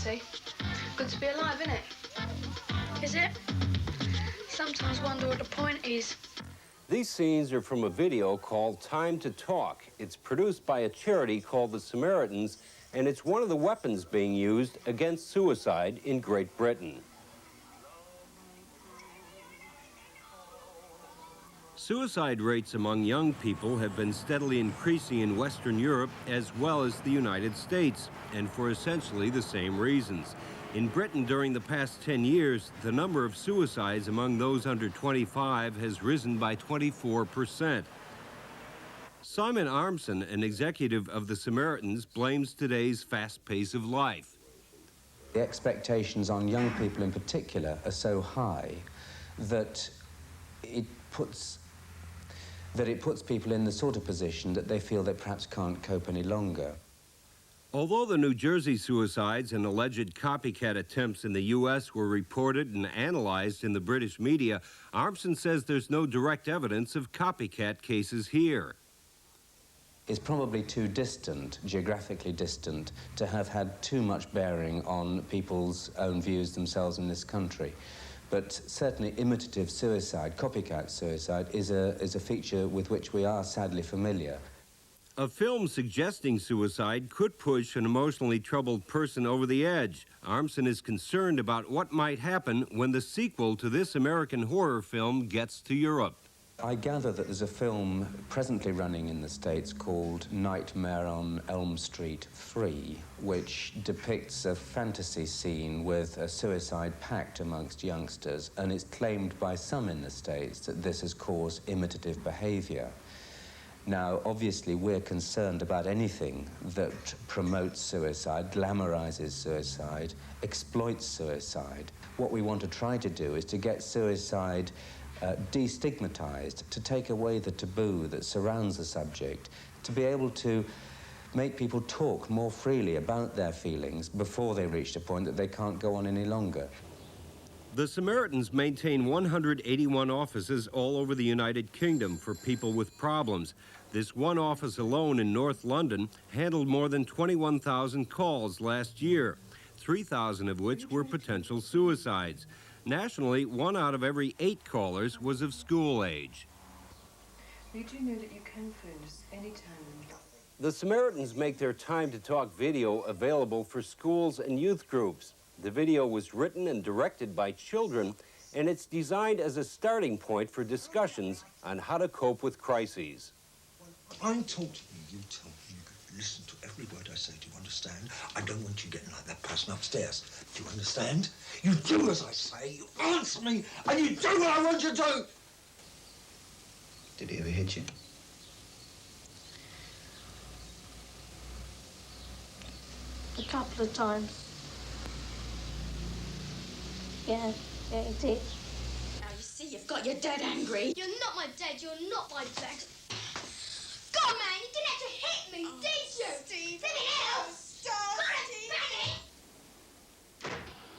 see. Good to be alive, isn't it? Is it? Sometimes wonder what the point is. These scenes are from a video called Time to Talk. It's produced by a charity called the Samaritans, and it's one of the weapons being used against suicide in Great Britain. Suicide rates among young people have been steadily increasing in Western Europe as well as the United States, and for essentially the same reasons. In Britain, during the past 10 years, the number of suicides among those under 25 has risen by 24%. Simon Armson, an executive of the Samaritans, blames today's fast pace of life. The expectations on young people in particular are so high that it puts people in the sort of position that they feel they perhaps can't cope any longer. Although the New Jersey suicides and alleged copycat attempts in the U.S. were reported and analyzed in the British media, Armson says there's no direct evidence of copycat cases here. It's probably too distant, geographically distant, to have had too much bearing on people's own views themselves in this country. But certainly imitative suicide, copycat suicide, is a feature with which we are sadly familiar. A film suggesting suicide could push an emotionally troubled person over the edge. Armson is concerned about what might happen when the sequel to this American horror film gets to Europe. I gather that there's a film presently running in the States called Nightmare on Elm Street 3, which depicts a fantasy scene with a suicide pact amongst youngsters, and it's claimed by some in the States that this has caused imitative behavior. Now, obviously, we're concerned about anything that promotes suicide, glamorizes suicide, exploits suicide. What we want to try to do is to get suicide destigmatized, to take away the taboo that surrounds the subject, to be able to make people talk more freely about their feelings before they reach a point that they can't go on any longer. The Samaritans maintain 181 offices all over the United Kingdom for people with problems. This one office alone in North London handled more than 21,000 calls last year, 3,000 of which were potential suicides. Nationally, 1 out of every 8 callers was of school age. You do know that you can phone us anytime. The Samaritans make their Time to Talk video available for schools and youth groups. The video was written and directed by children, and it's designed as a starting point for discussions on how to cope with crises. I talk to you, you tell me, you listen to every word I say, do you understand? I don't want you getting like that person upstairs. Do you understand? You do as I say, you answer me, and you do what I want you to do! Did he ever hit you? A couple of times. Yeah, he did. Now you see, you've got your dad angry. You're not my dad, you're not my dad. God, man, you didn't have to hit me, did you? Steve. Did it else? Stop, Steve.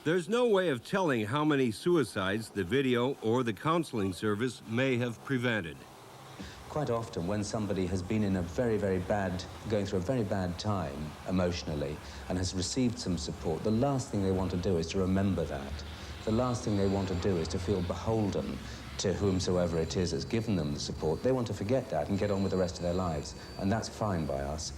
There's no way of telling how many suicides the video or the counseling service may have prevented. Quite often, when somebody has been in a going through a very bad time emotionally and has received some support, the last thing they want to do is to remember that. The last thing they want to do is to feel beholden to whomsoever it is that's given them the support. They want to forget that and get on with the rest of their lives, and that's fine by us.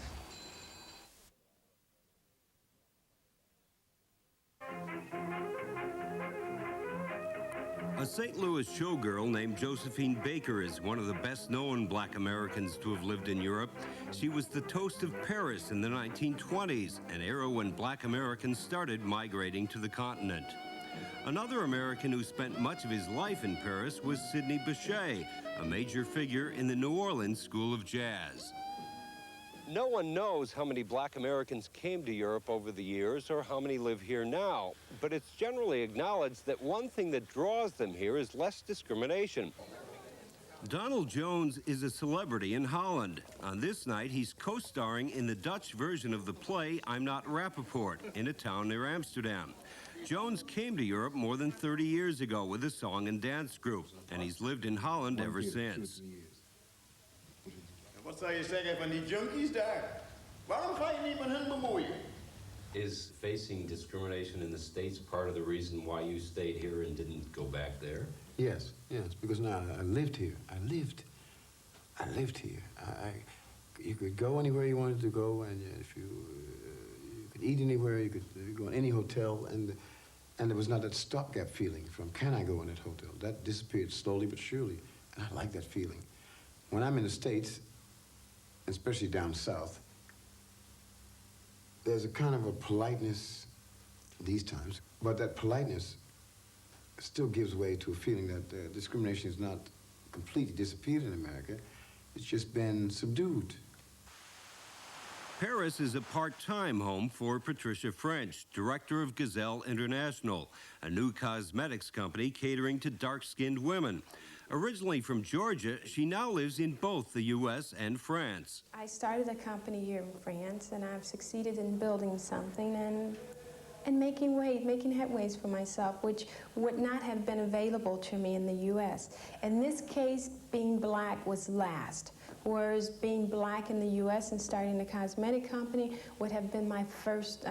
A St. Louis showgirl named Josephine Baker is one of the best-known Black Americans to have lived in Europe. She was the toast of Paris in the 1920s, an era when Black Americans started migrating to the continent. Another American who spent much of his life in Paris was Sidney Bechet, a major figure in the New Orleans School of Jazz. No one knows how many Black Americans came to Europe over the years or how many live here now, but it's generally acknowledged that one thing that draws them here is less discrimination. Donald Jones is a celebrity in Holland. On this night, he's co-starring in the Dutch version of the play I'm Not Rappaport in a town near Amsterdam. Jones came to Europe more than 30 years ago with a song and dance group, and he's lived in Holland ever since. Wat zou je zeggen van die junkies daar? Waarom ga je niet met hen bemoeien? Is facing discrimination in the States part of the reason why you stayed here and didn't go back there? Yes, because now I lived here. I lived here. You could go anywhere you wanted to go, and if you could eat anywhere, you could go in any hotel, and there was not that stopgap feeling from, can I go in that hotel? That disappeared slowly but surely, and I like that feeling. When I'm in the States, especially down south, there's a kind of a politeness these times, but that politeness still gives way to a feeling that discrimination is not completely disappeared in America. It's just been subdued. Paris is a part-time home for Patricia French, director of Gazelle International, a new cosmetics company catering to dark-skinned women. Originally from Georgia, she now lives in both the U.S. and France. I started a company here in France, and I've succeeded in building something and making headways for myself, which would not have been available to me in the U.S. In this case, being black was last, whereas being black in the U.S. and starting a cosmetic company would have been my first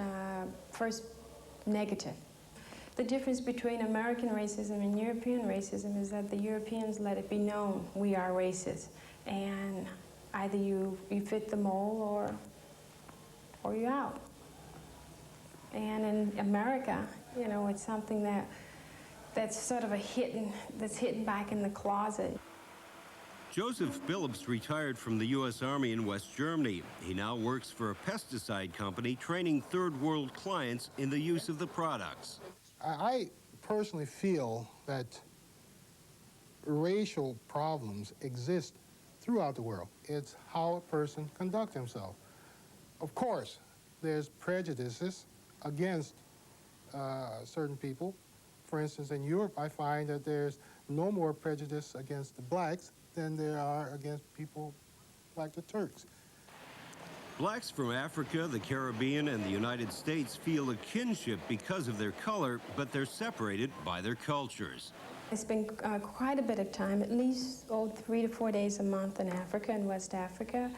negative. The difference between American racism and European racism is that the Europeans let it be known we are racist, and either you fit the mold or you're out. And in America, you know, it's something that's sort of that's hidden back in the closet. Joseph Billups retired from the U.S. Army in West Germany. He now works for a pesticide company training third world clients in the use of the products. I personally feel that racial problems exist throughout the world. It's how a person conducts himself. Of course, there's prejudices against certain people. For instance, in Europe, I find that there's no more prejudice against the blacks than there are against people like the Turks. Blacks from Africa, the Caribbean, and the United States feel a kinship because of their color, but they're separated by their cultures. I spend quite a bit of time, at least 3 to 4 days a month in Africa and West Africa.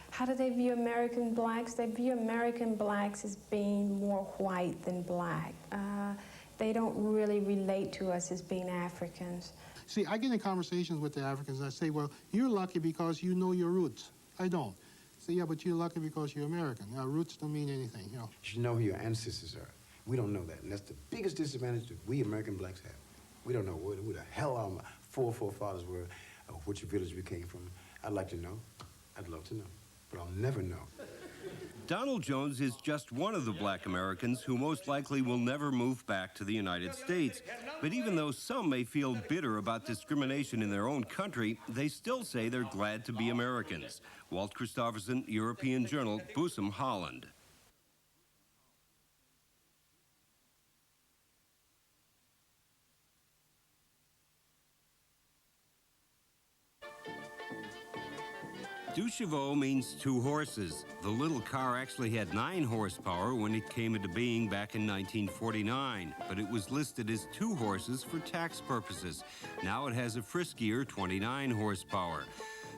How do they view American blacks? They view American blacks as being more white than black. They don't really relate to us as being Africans. See, I get in conversations with the Africans, and I say, well, you're lucky because you know your roots. I don't. Say, yeah, but you're lucky because you're American. Our roots don't mean anything, you know. You should know who your ancestors are. We don't know that, and that's the biggest disadvantage that we American blacks have. We don't know who the hell our forefathers were, or which village we came from. I'd like to know. I'd love to know, but I'll never know. Donald Jones is just one of the black Americans who most likely will never move back to the United States. But even though some may feel bitter about discrimination in their own country, they still say they're glad to be Americans. Walt Christophersen, European Journal, Bussum, Holland. Deux chevaux means 2 horses. The little car actually had 9 horsepower when it came into being back in 1949, but it was listed as 2 horses for tax purposes. Now it has a friskier 29 horsepower.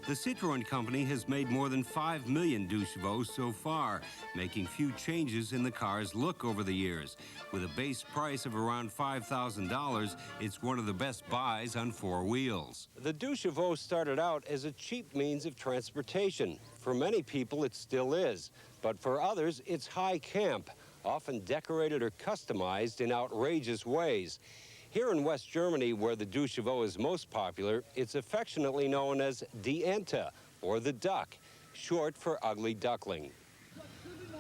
The Citroën company has made more than 5 million Deux chevaux so far, making few changes in the car's look over the years. With a base price of around $5,000, it's one of the best buys on 4 wheels. The Deux chevaux started out as a cheap means of transportation. For many people, it still is. But for others, it's high camp, often decorated or customized in outrageous ways. Here in West Germany, where the Deux chevaux is most popular, it's affectionately known as Die Ente, or the duck, short for ugly duckling.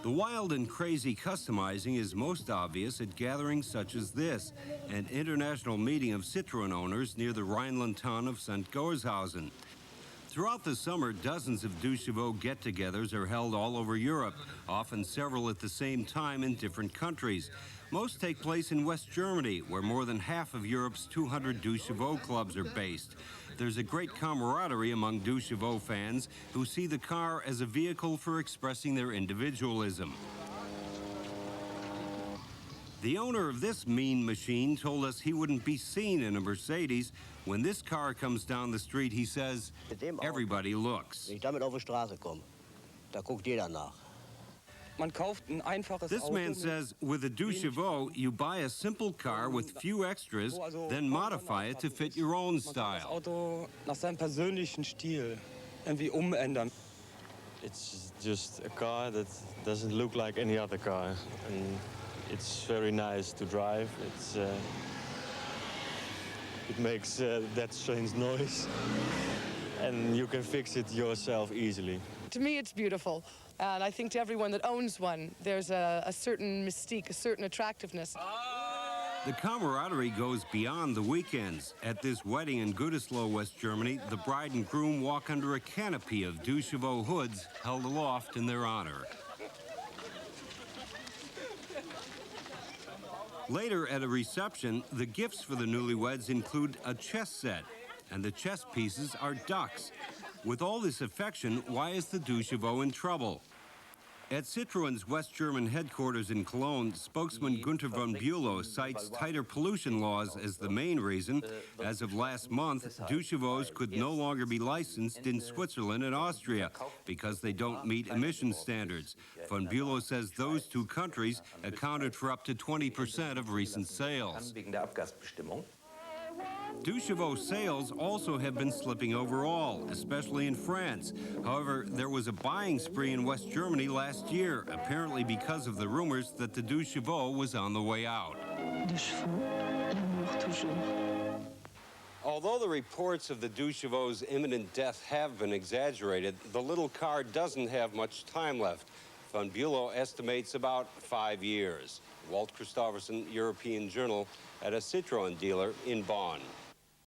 The wild and crazy customizing is most obvious at gatherings such as this, an international meeting of Citroën owners near the Rhineland town of St. Gorshausen. Throughout the summer, dozens of Deux chevaux get-togethers are held all over Europe, often several at the same time in different countries. Most take place in West Germany, where more than half of Europe's 200 Deux chevaux clubs are based. There's a great camaraderie among Deux chevaux fans who see the car as a vehicle for expressing their individualism. The owner of this mean machine told us he wouldn't be seen in a Mercedes. When this car comes down the street, he says, everybody looks. This man says with a deux chevaux, you buy a simple car with few extras, then modify it to fit your own style. It's just a car that doesn't look like any other car, and it's very nice to drive. It makes that strange noise, and you can fix it yourself easily. To me, it's beautiful, and I think to everyone that owns one, there's a certain mystique, a certain attractiveness. The camaraderie goes beyond the weekends. At this wedding in Gütersloh, West Germany, the bride and groom walk under a canopy of deux chevaux hoods held aloft in their honor. Later at a reception, the gifts for the newlyweds include a chess set, and the chess pieces are ducks. With all this affection, why is the deux chevaux in trouble? At Citroën's West German headquarters in Cologne, spokesman Günther von Bülow cites tighter pollution laws as the main reason. As of last month, deux chevaux could no longer be licensed in Switzerland and Austria because they don't meet emission standards. Von Bülow says those two countries accounted for up to 20% of recent sales. Deux chevaux sales also have been slipping overall, especially in France. However, there was a buying spree in West Germany last year, apparently because of the rumors that the deux chevaux was on the way out. Although the reports of the deux chevaux' imminent death have been exaggerated, the little car doesn't have much time left. Von Bülow estimates about 5 years. Walt Christophersen, European Journal, at a Citroën dealer in Bonn.